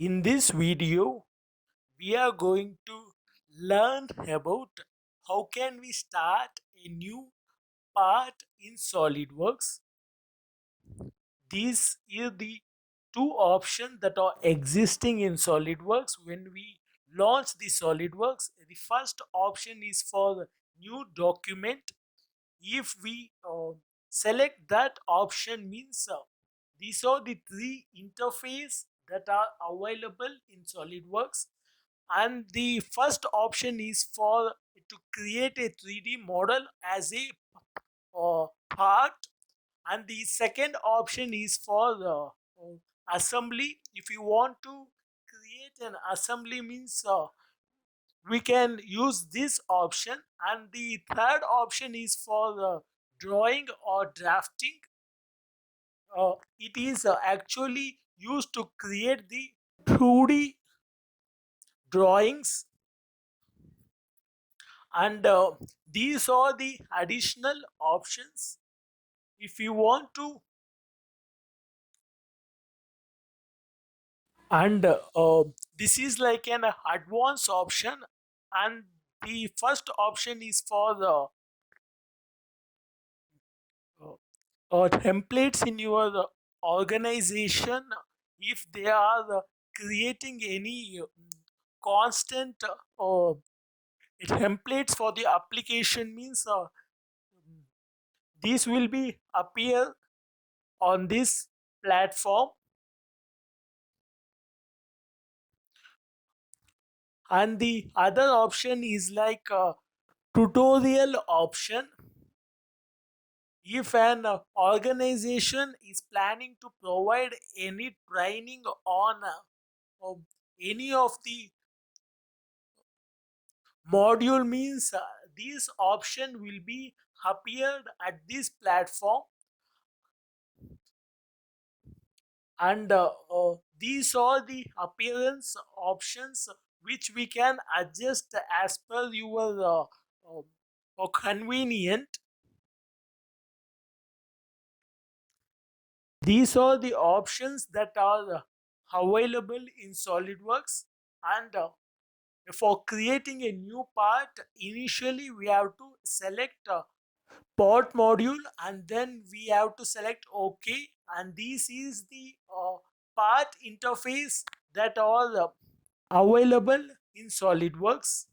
In this video, we are going to learn about how can we start a new part in SolidWorks. These are the two options that are existing in SolidWorks when we launch the SolidWorks. The first option is for the new document. If we select that option means these are the three interface that are available in SolidWorks, and the first option is for to create a 3D model as a part, and the second option is for the assembly. If you want to create an assembly means we can use this option, and the third option is for the drawing or drafting. It is actually used to create the 2D drawings, and these are the additional options. If you want to, and this is like an advanced option, and the first option is for the templates in your organization. If they are creating any constant templates for the application means these will be appear on this platform, and the other option is like a tutorial option. If an organization is planning to provide any training on any of the module means this option will be appeared at this platform, and these are the appearance options which we can adjust as per your convenient. These are the options that are available in SolidWorks, and for creating a new part, initially we have to select part module, and then we have to select OK, and this is the part interface that are available in SolidWorks.